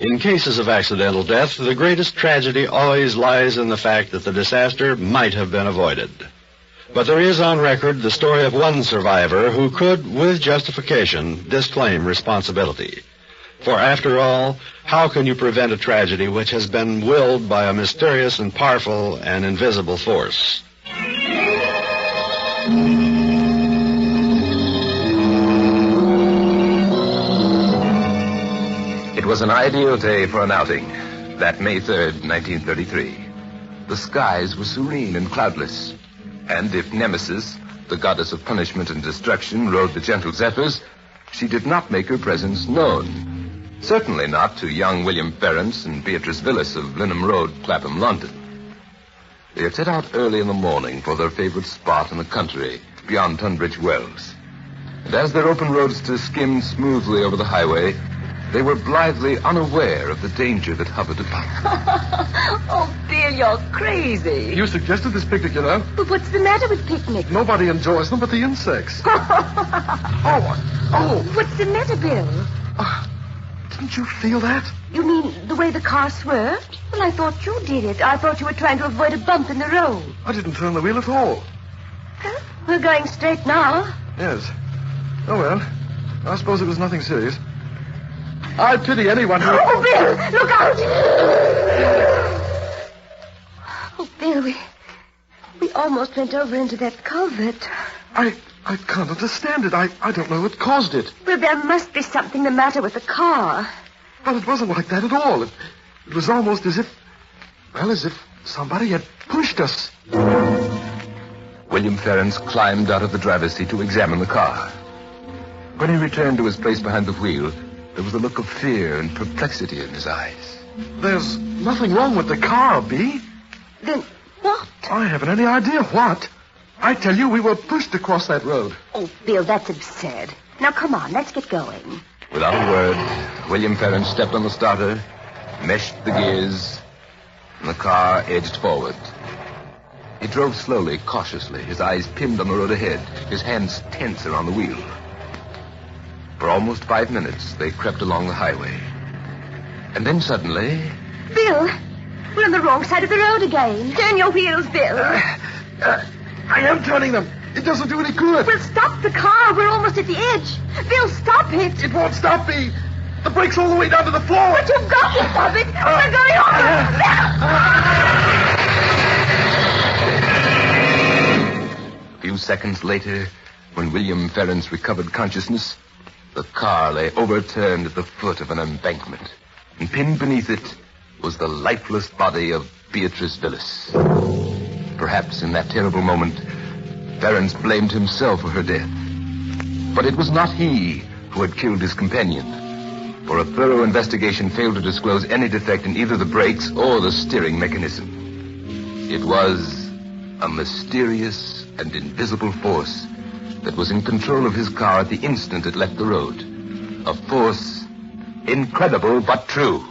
In cases of accidental death, the greatest tragedy always lies in the fact that the disaster might have been avoided. But there is on record the story of one survivor who could, with justification, disclaim responsibility. For after all, how can you prevent a tragedy which has been willed by a mysterious and powerful and invisible force? It was an ideal day for an outing, that May 3rd, 1933. The skies were serene and cloudless, and if Nemesis, the goddess of punishment and destruction, rode the gentle zephyrs, she did not make her presence known. Certainly not to young William Ferrance and Beatrice Willis of Linham Road, Clapham, London. They had set out early in the morning for their favorite spot in the country, beyond Tunbridge Wells. And as their open roadster skimmed smoothly over the highway, they were blithely unaware of the danger that hovered about them. Oh, Bill, you're crazy. You suggested this picnic, you know. But what's the matter with picnics? Nobody enjoys them but the insects. What's the matter, Bill? Didn't you feel that? You mean the way the car swerved? Well, I thought you did it. I thought you were trying to avoid a bump in the road. I didn't turn the wheel at all. Huh? We're going straight now. Yes. Oh, well. I suppose it was nothing serious. I pity anyone who... Oh, Bill, look out! Oh, Bill, we almost went over into that culvert. I can't understand it. I don't know what caused it. Well, there must be something the matter with the car. But it wasn't like that at all. It was almost as if somebody had pushed us. William Ferrance climbed out of the driver's seat to examine the car. When he returned to his place behind the wheel, there was a look of fear and perplexity in his eyes. There's nothing wrong with the car, Bee. Then what? I haven't any idea what. I tell you, we were pushed across that road. Oh, Bill, that's absurd. Now, come on, let's get going. Without a word, William Ferrance stepped on the starter, meshed the gears, and the car edged forward. He drove slowly, cautiously, his eyes pinned on the road ahead, his hands tense around the wheel. For almost 5 minutes, they crept along the highway. And then suddenly... Bill, we're on the wrong side of the road again. Turn your wheels, Bill. I am turning them. It doesn't do any good. Well, stop the car. We're almost at the edge. Bill, stop it. It won't stop me. The brake's all the way down to the floor. But you've got to stop it. We're going over. A few seconds later, when William Ferrance recovered consciousness, the car lay overturned at the foot of an embankment, and pinned beneath it was the lifeless body of Beatrice Willis. Perhaps in that terrible moment, Ferrance blamed himself for her death. But it was not he who had killed his companion, for a thorough investigation failed to disclose any defect in either the brakes or the steering mechanism. It was a mysterious and invisible force that was in control of his car at the instant it left the road. A force incredible but true.